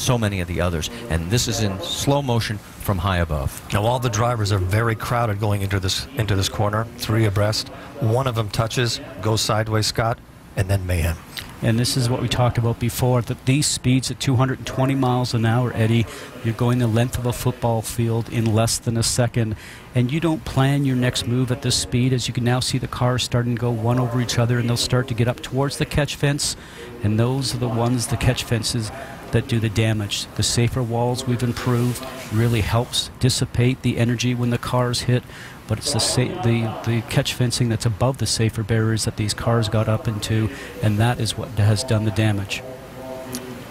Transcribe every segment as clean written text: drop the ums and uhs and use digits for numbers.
so many of the others. And this is in slow motion from high above. Now all the drivers are very crowded going into this corner, 3 abreast. One of them touches, goes sideways, Scott, and then mayhem. And this is what we talked about before, that these speeds at 220 miles an hour, Eddie, you're going the length of a football field in less than a second. And you don't plan your next move at this speed. As you can now see, the cars starting to go one over each other, and they'll start to get up towards the catch fence. And those are the ones, the catch fences, that do the damage. The safer walls we've improved really helps dissipate the energy when the cars hit. But it's the catch fencing that's above the safer barriers that these cars got up into, and that is what has done the damage.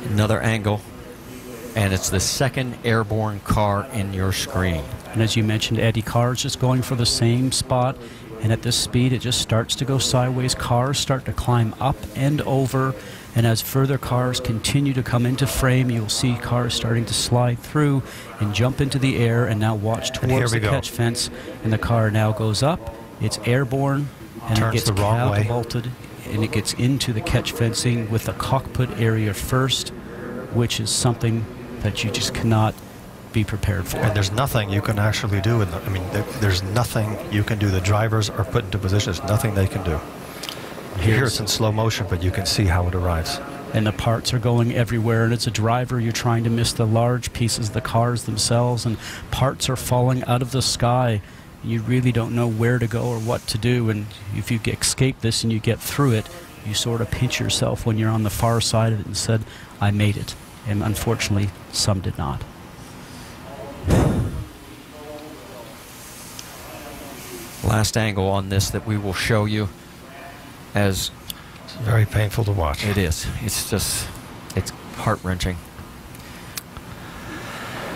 Another angle, and it's the second airborne car in your screen. And as you mentioned, Eddie, cars just going for the same spot, and at this speed it just starts to go sideways. Cars start to climb up and over, and as further cars continue to come into frame, you'll see cars starting to slide through and jump into the air, and now watch towards the catch fence, and the car now goes up, it's airborne, and it gets catapulted, and it gets into the catch fencing with the cockpit area first, which is something that you just cannot be prepared for. And there's nothing you can actually do. There's nothing you can do. The drivers are put into position. There's nothing they can do. Here it's in slow motion, but you can see how it arrives. And the parts are going everywhere, and as a driver you're trying to miss the large pieces of the cars themselves, and parts are falling out of the sky. You really don't know where to go or what to do, and if you escape this and you get through it, you sort of pinch yourself when you're on the far side of it and said, I made it. And unfortunately, some did not. Last angle on this that we will show you, as it's very painful to watch. It is. It's heart-wrenching.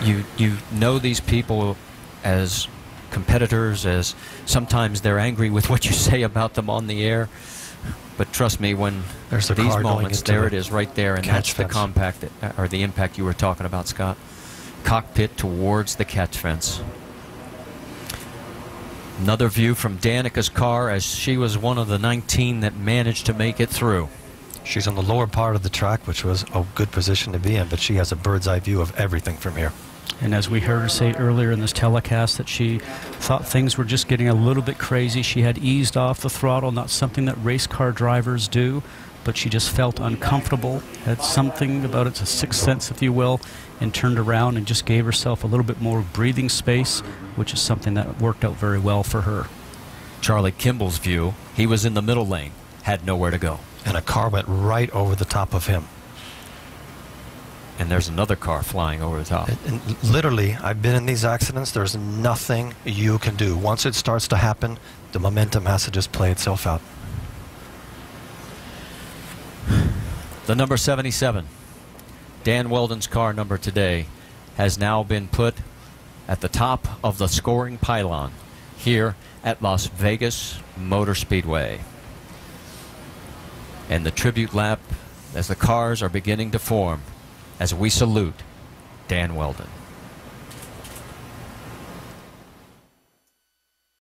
You know these people as competitors, as sometimes they're angry with what you say about them on the air, but trust me, when there's the these moments, there it is right there, and that's the the impact you were talking about, Scott. Cockpit towards the catch fence. Another view from Danica's car, as she was one of the 19 that managed to make it through. She's on the lower part of the track, which was a good position to be in, but she has a bird's eye view of everything from here. And as we heard her say earlier in this telecast, that she thought things were just getting a little bit crazy. She had eased off the throttle, not something that race car drivers do, but she just felt uncomfortable, had something about it, a sixth sense, if you will, and turned around and just gave herself a little bit more breathing space, which is something that worked out very well for her. Charlie Kimball's view, he was in the middle lane, had nowhere to go. And a car went right over the top of him. And there's another car flying over the top. And literally, I've been in these accidents, there's nothing you can do. Once it starts to happen, the momentum has to just play itself out. The number 77, Dan Wheldon's car number today, has now been put at the top of the scoring pylon here at Las Vegas Motor Speedway. And the tribute lap as the cars are beginning to form, as we salute Dan Wheldon.